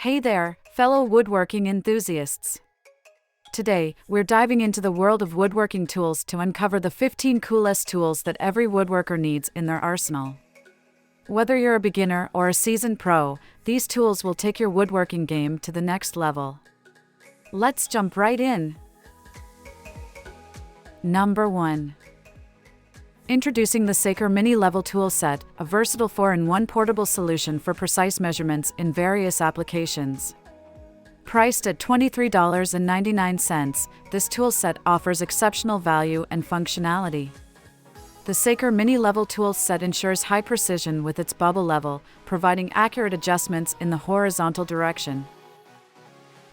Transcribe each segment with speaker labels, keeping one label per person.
Speaker 1: Hey there, fellow woodworking enthusiasts. Today, we're diving into the world of woodworking tools to uncover the 15 coolest tools that every woodworker needs in their arsenal. Whether you're a beginner or a seasoned pro, these tools will take your woodworking game to the next level. Let's jump right in. Number 1. Introducing the SAER Mini Level Tool Set, a versatile 4-in-1 portable solution for precise measurements in various applications. Priced at $23.99, this tool set offers exceptional value and functionality. The SAER Mini Level Tool Set ensures high precision with its bubble level, providing accurate adjustments in the horizontal direction.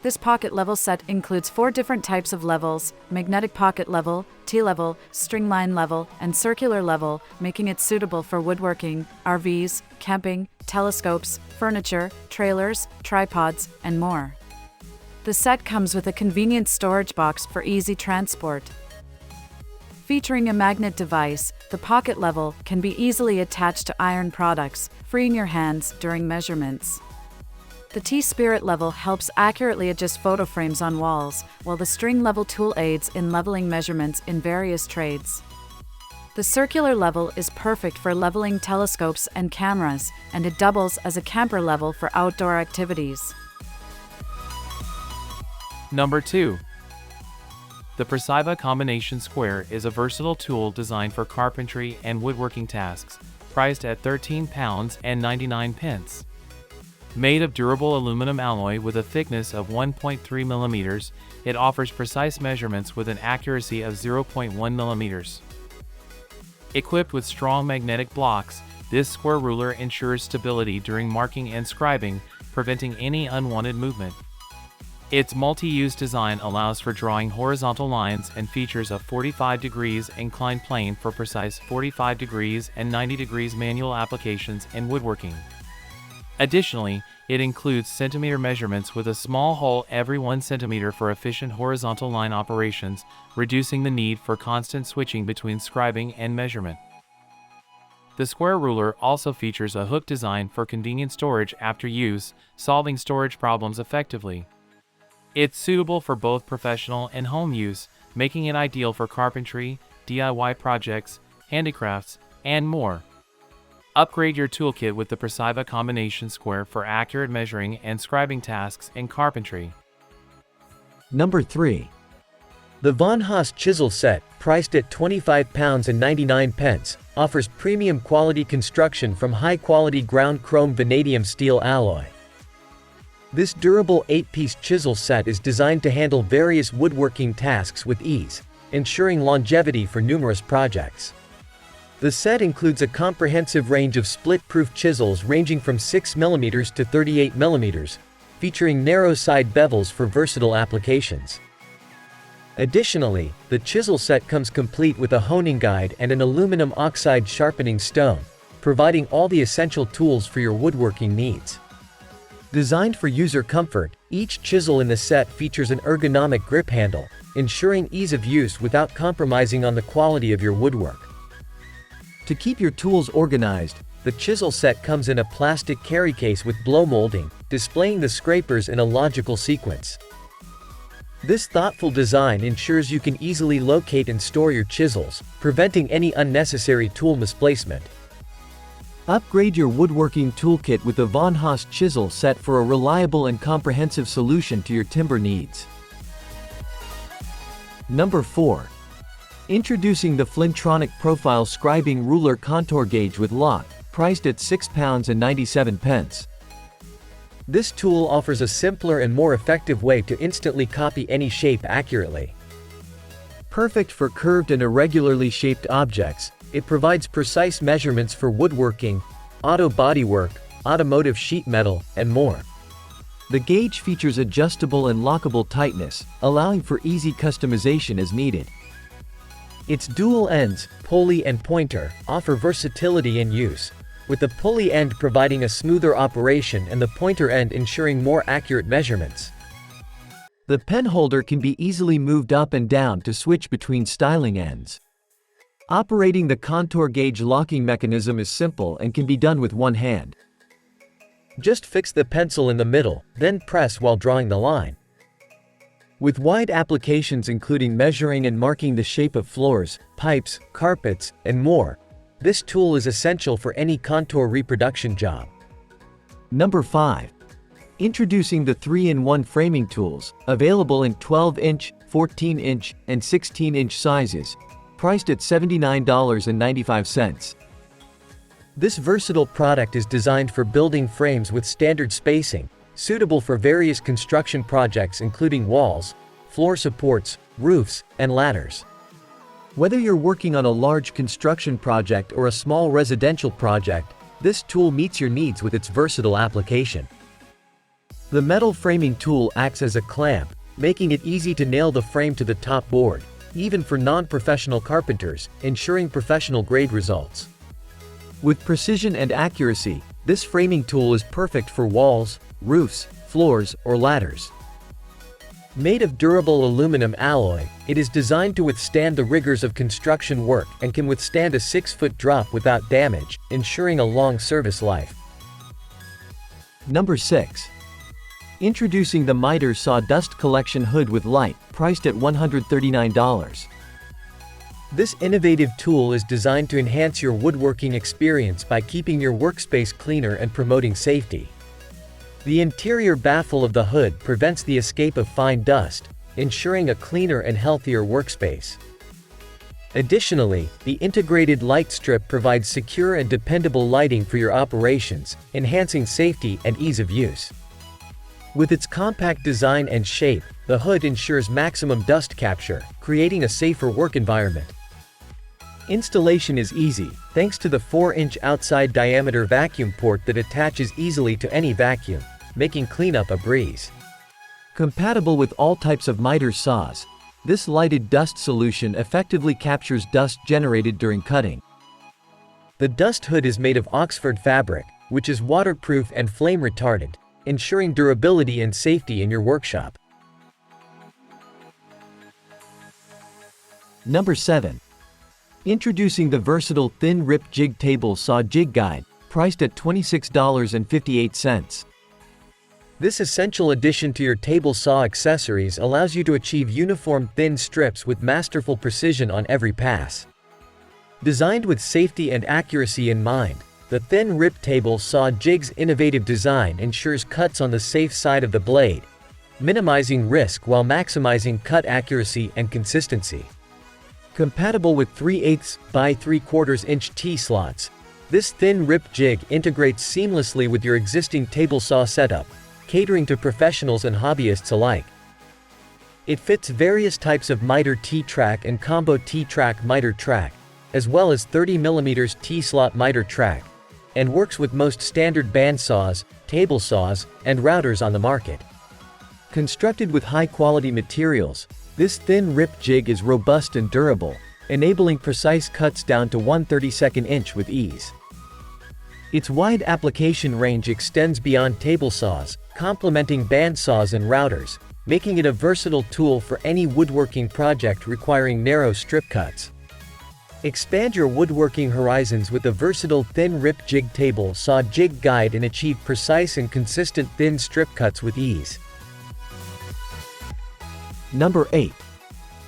Speaker 1: This pocket level set includes 4 different types of levels: magnetic pocket level, T-level, stringline level, and circular level, making it suitable for woodworking, RVs, camping, telescopes, furniture, trailers, tripods, and more. The set comes with a convenient storage box for easy transport. Featuring a magnet device, the pocket level can be easily attached to iron products, freeing your hands during measurements. The T-Spirit level helps accurately adjust photo frames on walls, while the string level tool aids in leveling measurements in various trades. The circular level is perfect for leveling telescopes and cameras, and it doubles as a camper level for outdoor activities.
Speaker 2: Number 2. The Profilescribing Combination Square is a versatile tool designed for carpentry and woodworking tasks, priced at £13.99. Made of durable aluminum alloy with a thickness of 1.3 mm, it offers precise measurements with an accuracy of 0.1 mm. Equipped with strong magnetic blocks, this square ruler ensures stability during marking and scribing, preventing any unwanted movement. Its multi-use design allows for drawing horizontal lines and features a 45 degrees inclined plane for precise 45 degrees and 90 degrees manual applications in woodworking. Additionally, it includes centimeter measurements with a small hole every 1 centimeter for efficient horizontal line operations, reducing the need for constant switching between scribing and measurement. The square ruler also features a hook design for convenient storage after use, solving storage problems effectively. It's suitable for both professional and home use, making it ideal for carpentry, DIY projects, handicrafts, and more. Upgrade your toolkit with the Profilescribing Combination Square for accurate measuring and scribing tasks in carpentry.
Speaker 3: Number 3. The VonHaus Chisel Set, priced at £25.99, offers premium quality construction from high-quality ground chrome vanadium steel alloy. This durable 8-piece chisel set is designed to handle various woodworking tasks with ease, ensuring longevity for numerous projects. The set includes a comprehensive range of split-proof chisels ranging from 6 mm to 38 mm, featuring narrow side bevels for versatile applications. Additionally, the chisel set comes complete with a honing guide and an aluminum oxide sharpening stone, providing all the essential tools for your woodworking needs. Designed for user comfort, each chisel in the set features an ergonomic grip handle, ensuring ease of use without compromising on the quality of your woodwork. To keep your tools organized, the chisel set comes in a plastic carry case with blow molding, displaying the scrapers in a logical sequence. This thoughtful design ensures you can easily locate and store your chisels, preventing any unnecessary tool misplacement. Upgrade your woodworking toolkit with the VonHaus Chisel Set for a reliable and comprehensive solution to your timber needs. Number 4. Introducing the Flinton Profilescribing Ruler Contour Gauge with Lock, priced at £6.97. This tool offers a simpler and more effective way to instantly copy any shape accurately. Perfect for curved and irregularly shaped objects, it provides precise measurements for woodworking, auto bodywork, automotive sheet metal, and more. The gauge features adjustable and lockable tightness, allowing for easy customization as needed. Its dual ends, pulley and pointer, offer versatility in use, with the pulley end providing a smoother operation and the pointer end ensuring more accurate measurements. The pen holder can be easily moved up and down to switch between styling ends. Operating the contour gauge locking mechanism is simple and can be done with one hand. Just fix the pencil in the middle, then press while drawing the line. With wide applications including measuring and marking the shape of floors, pipes, carpets, and more, this tool is essential for any contour reproduction job. Number 5. Introducing the 3-in-1 framing tools, available in 12-inch, 14-inch, and 16-inch sizes, priced at $79.95. This versatile product is designed for building frames with standard spacing, suitable for various construction projects including walls, floor supports, roofs, and ladders. Whether you're working on a large construction project or a small residential project, this tool meets your needs with its versatile application. The metal framing tool acts as a clamp, making it easy to nail the frame to the top board, even for non-professional carpenters, ensuring professional-grade results. With precision and accuracy, this framing tool is perfect for walls, roofs, floors, or ladders. Made of durable aluminum alloy, it is designed to withstand the rigors of construction work and can withstand a 6-foot drop without damage, ensuring a long service life. Number 6. Introducing the Miter Sawdust Collection Hood with Light, priced at $139. This innovative tool is designed to enhance your woodworking experience by keeping your workspace cleaner and promoting safety. The interior baffle of the hood prevents the escape of fine dust, ensuring a cleaner and healthier workspace. Additionally, the integrated light strip provides secure and dependable lighting for your operations, enhancing safety and ease of use. With its compact design and shape, the hood ensures maximum dust capture, creating a safer work environment. Installation is easy, thanks to the 4-inch outside diameter vacuum port that attaches easily to any vacuum, making cleanup a breeze. Compatible with all types of miter saws, this lighted dust solution effectively captures dust generated during cutting. The dust hood is made of Oxford fabric, which is waterproof and flame retardant, ensuring durability and safety in your workshop. Number 7. Introducing the versatile Thin RI Jig Table Saw Jig Guide, priced at $26.58. This essential addition to your table saw accessories allows you to achieve uniform thin strips with masterful precision on every pass. Designed with safety and accuracy in mind, the Thin RI Table Saw Jig's innovative design ensures cuts on the safe side of the blade, minimizing risk while maximizing cut accuracy and consistency. Compatible with 3/8 by 3/4 inch T-slots, this Thin RI Jig integrates seamlessly with your existing table saw setup, catering to professionals and hobbyists alike. It fits various types of miter T-track and combo T-track miter track, as well as 30mm T-slot miter track, and works with most standard bandsaws, table saws, and routers on the market. Constructed with high-quality materials, this Thin RI Jig is robust and durable, enabling precise cuts down to 1/32 inch with ease. Its wide application range extends beyond table saws, complementing bandsaws and routers, making it a versatile tool for any woodworking project requiring narrow strip cuts. Expand your woodworking horizons with the versatile Thin RI Jig Table Saw Jig Guide and achieve precise and consistent thin strip cuts with ease. Number 8.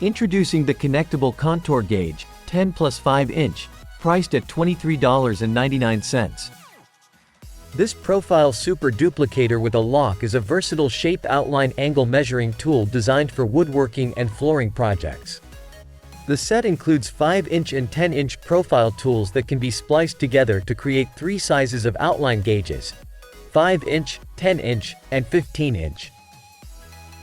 Speaker 3: Introducing the Connectable Contour Gauge, 10 plus 5 inch, priced at $23.99. This profile super duplicator with a lock is a versatile shape outline angle measuring tool designed for woodworking and flooring projects. The set includes 5-inch and 10-inch profile tools that can be spliced together to create 3 sizes of outline gauges: 5-inch, 10-inch, and 15-inch.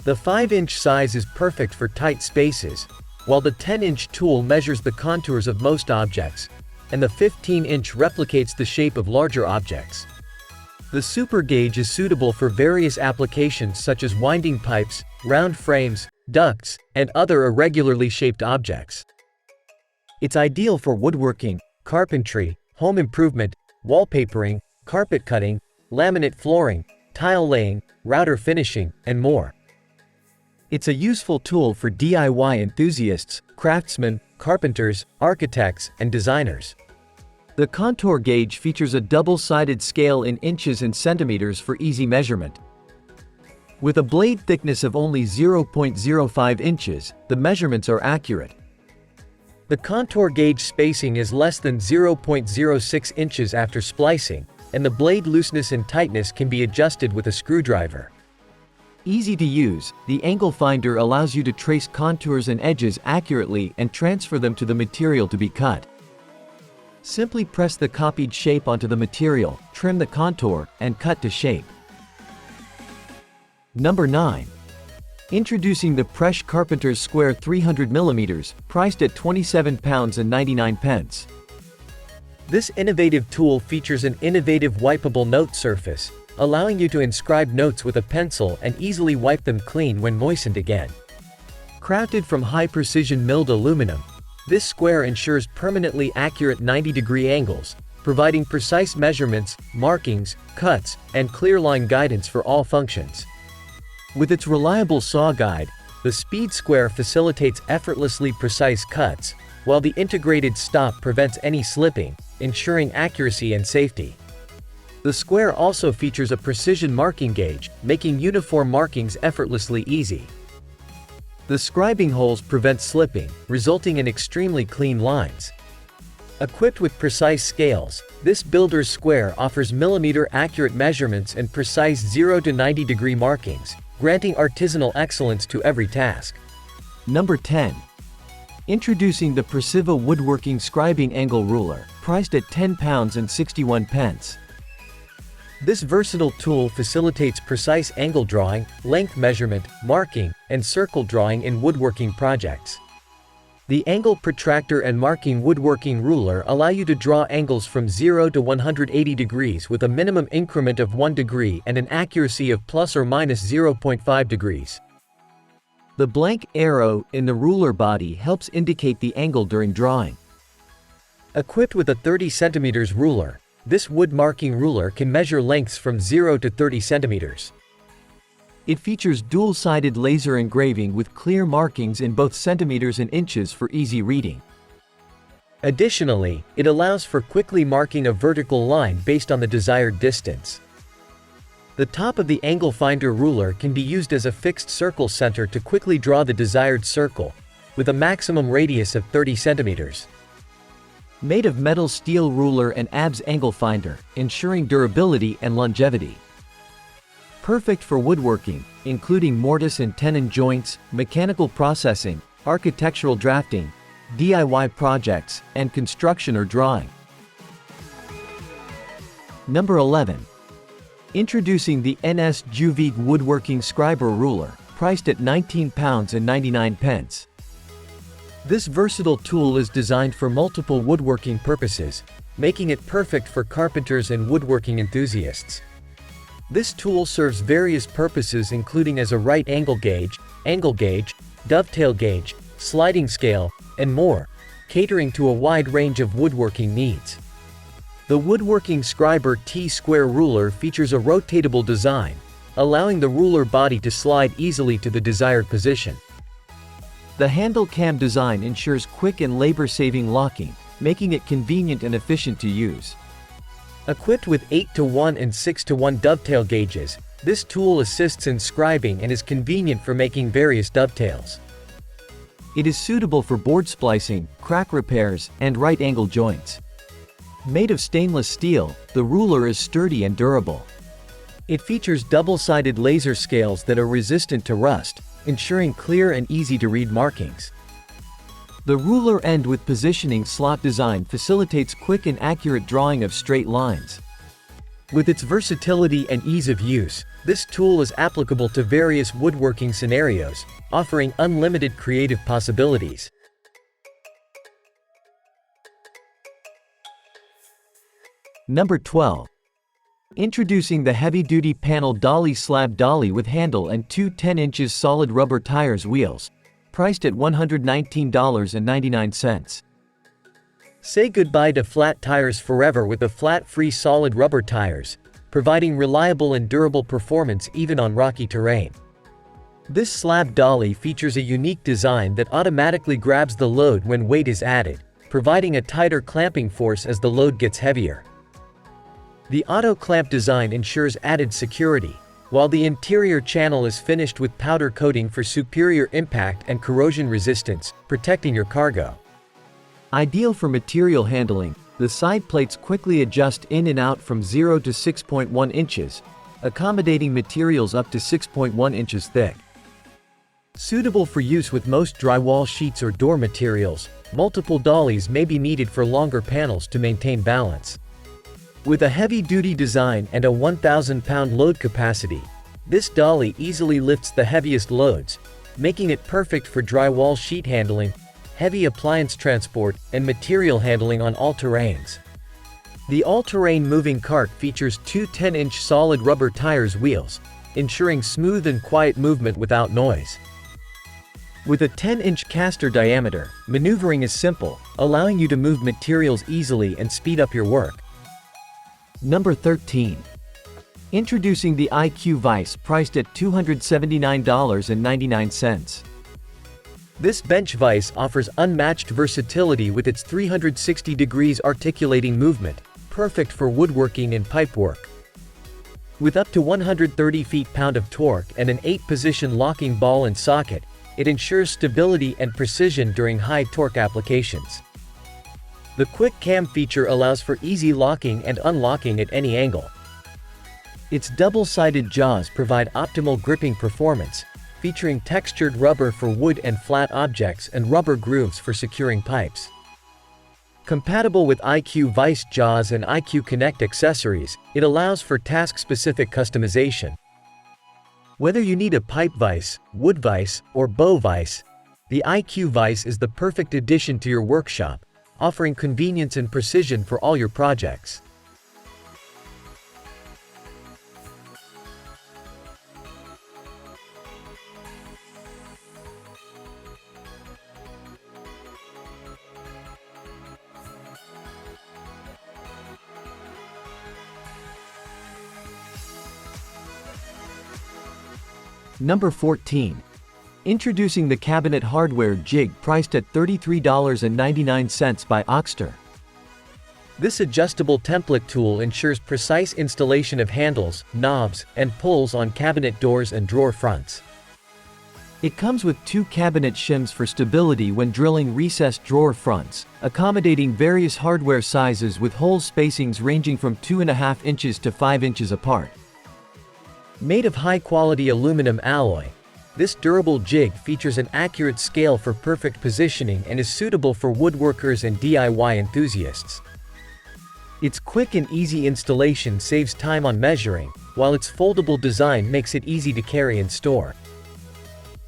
Speaker 3: The 5-inch size is perfect for tight spaces, while the 10-inch tool measures the contours of most objects, and the 15-inch replicates the shape of larger objects. The super gauge is suitable for various applications such as winding pipes, round frames, ducts, and other irregularly shaped objects. It's ideal for woodworking, carpentry, home improvement, wallpapering, carpet cutting, laminate flooring, tile laying, router finishing, and more. It's a useful tool for DIY enthusiasts, craftsmen, carpenters, architects, and designers. The contour gauge features a double-sided scale in inches and centimeters for easy measurement. With a blade thickness of only 0.05 inches, the measurements are accurate. The contour gauge spacing is less than 0.06 inches after splicing, and the blade looseness and tightness can be adjusted with a screwdriver. Easy to use, the angle finder allows you to trace contours and edges accurately and transfer them to the material to be cut. Simply press the copied shape onto the material, trim the contour, and cut to shape. Number 9. Introducing the Presh Carpenters Square 300mm, priced at £27.99. This innovative tool features an innovative wipeable note surface, allowing you to inscribe notes with a pencil and easily wipe them clean when moistened again. Crafted from high-precision milled aluminum, this square ensures permanently accurate 90-degree angles, providing precise measurements, markings, cuts, and clear line guidance for all functions. With its reliable saw guide, the Speed Square facilitates effortlessly precise cuts, while the integrated stop prevents any slipping, ensuring accuracy and safety. The square also features a precision marking gauge, making uniform markings effortlessly easy. The scribing holes prevent slipping, resulting in extremely clean lines. Equipped with precise scales, this builder's square offers millimeter-accurate measurements and precise 0 to 90-degree markings, granting artisanal excellence to every task. Number 10. Introducing the Preciva Woodworking Scribing Angle Ruler, priced at £10.61. This versatile tool facilitates precise angle drawing, length measurement, marking, and circle drawing in woodworking projects. The angle protractor and marking woodworking ruler allow you to draw angles from 0 to 180 degrees with a minimum increment of 1 degree and an accuracy of plus or minus 0.5 degrees. The blank arrow in the ruler body helps indicate the angle during drawing. Equipped with a 30 cm ruler, this wood marking ruler can measure lengths from 0 to 30 centimeters. It features dual-sided laser engraving with clear markings in both centimeters and inches for easy reading. Additionally, it allows for quickly marking a vertical line based on the desired distance. The top of the angle finder ruler can be used as a fixed circle center to quickly draw the desired circle, with a maximum radius of 30 centimeters. Made of metal steel ruler and ABS angle finder, ensuring durability and longevity. Perfect for woodworking, including mortise and tenon joints, mechanical processing, architectural drafting, DIY projects, and construction or drawing. Number 11. Introducing the NSJJ Woodworking Scriber Ruler, priced at £19.99. This versatile tool is designed for multiple woodworking purposes, making it perfect for carpenters and woodworking enthusiasts. This tool serves various purposes including as a right angle gauge, dovetail gauge, sliding scale, and more, catering to a wide range of woodworking needs. The Woodworking Scriber T-Square ruler features a rotatable design, allowing the ruler body to slide easily to the desired position. The handle cam design ensures quick and labor-saving locking, making it convenient and efficient to use. Equipped with 8:1 and 6:1 dovetail gauges, this tool assists in scribing and is convenient for making various dovetails. It is suitable for board splicing, crack repairs, and right angle joints. Made of stainless steel, the ruler is sturdy and durable. It features double-sided laser scales that are resistant to rust, ensuring clear and easy-to-read markings. The ruler end with positioning slot design facilitates quick and accurate drawing of straight lines. With its versatility and ease of use, this tool is applicable to various woodworking scenarios, offering unlimited creative possibilities. Number 12. Introducing the heavy-duty panel Dolly slab dolly with handle and two 10-inch solid rubber tires wheels, priced at $119.99. Say goodbye to flat tires forever with the flat-free solid rubber tires, providing reliable and durable performance even on rocky terrain. This slab dolly features a unique design that automatically grabs the load when weight is added, providing a tighter clamping force as the load gets heavier. The auto clamp design ensures added security, while the interior channel is finished with powder coating for superior impact and corrosion resistance, protecting your cargo. Ideal for material handling, the side plates quickly adjust in and out from 0 to 6.1 inches, accommodating materials up to 6.1 inches thick. Suitable for use with most drywall sheets or door materials, multiple dollies may be needed for longer panels to maintain balance. With a heavy-duty design and a 1,000-pound load capacity, this dolly easily lifts the heaviest loads, making it perfect for drywall sheet handling, heavy appliance transport, and material handling on all terrains. The all-terrain moving cart features two 10-inch solid rubber tires wheels, ensuring smooth and quiet movement without noise. With a 10-inch caster diameter, maneuvering is simple, allowing you to move materials easily and speed up your work. Number 13. Introducing the IQ Vise, priced at $279.99. This bench vise offers unmatched versatility with its 360 degrees articulating movement, perfect for woodworking and pipework. With up to 130 feet-pound of torque and an 8-position locking ball and socket, it ensures stability and precision during high-torque applications. The quick cam feature allows for easy locking and unlocking at any angle. Its double-sided jaws provide optimal gripping performance, featuring textured rubber for wood and flat objects and rubber grooves for securing pipes. Compatible with IQ Vise jaws and IQ Connect accessories, it allows for task-specific customization. Whether you need a pipe vise, wood vise, or bow vise, the IQ Vise is the perfect addition to your workshop, offering convenience and precision for all your projects. Number 14. Introducing the Cabinet Hardware Jig, priced at $33.99 by Oxer. This adjustable template tool ensures precise installation of handles, knobs, and pulls on cabinet doors and drawer fronts. It comes with two cabinet shims for stability when drilling recessed drawer fronts, accommodating various hardware sizes with hole spacings ranging from 2.5 inches to 5 inches apart. Made of high-quality aluminum alloy, this durable jig features an accurate scale for perfect positioning and is suitable for woodworkers and DIY enthusiasts. Its quick and easy installation saves time on measuring, while its foldable design makes it easy to carry and store.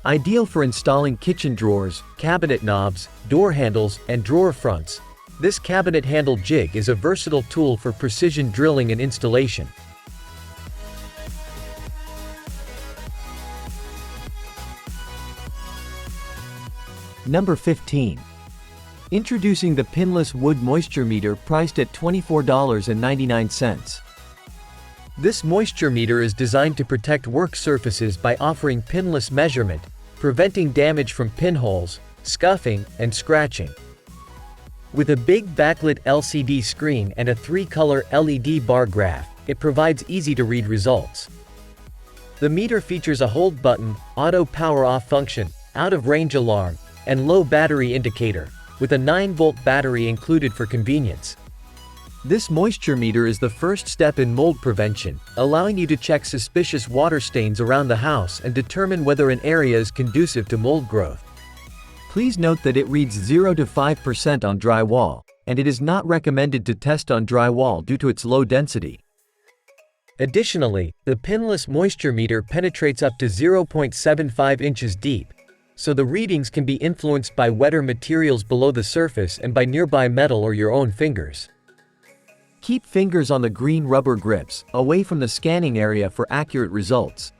Speaker 3: Ideal for installing kitchen drawers, cabinet knobs, door handles, and drawer fronts, this cabinet handle jig is a versatile tool for precision drilling and installation. Number 15. Introducing the Pinless Wood Moisture Meter, priced at $24.99. This moisture meter is designed to protect work surfaces by offering pinless measurement, preventing damage from pinholes, scuffing, and scratching. With a big backlit LCD screen and a 3-color LED bar graph, it provides easy-to-read results. The meter features a hold button, auto power-off function, out-of-range alarm, and low battery indicator, with a 9-volt battery included for convenience. This moisture meter is the first step in mold prevention, allowing you to check suspicious water stains around the house and determine whether an area is conducive to mold growth. Please note that it reads 0 to 5% on drywall, and it is not recommended to test on drywall due to its low density. Additionally, the pinless moisture meter penetrates up to 0.75 inches deep, so the readings can be influenced by wetter materials below the surface and by nearby metal or your own fingers. Keep fingers on the green rubber grips, away from the scanning area for accurate results.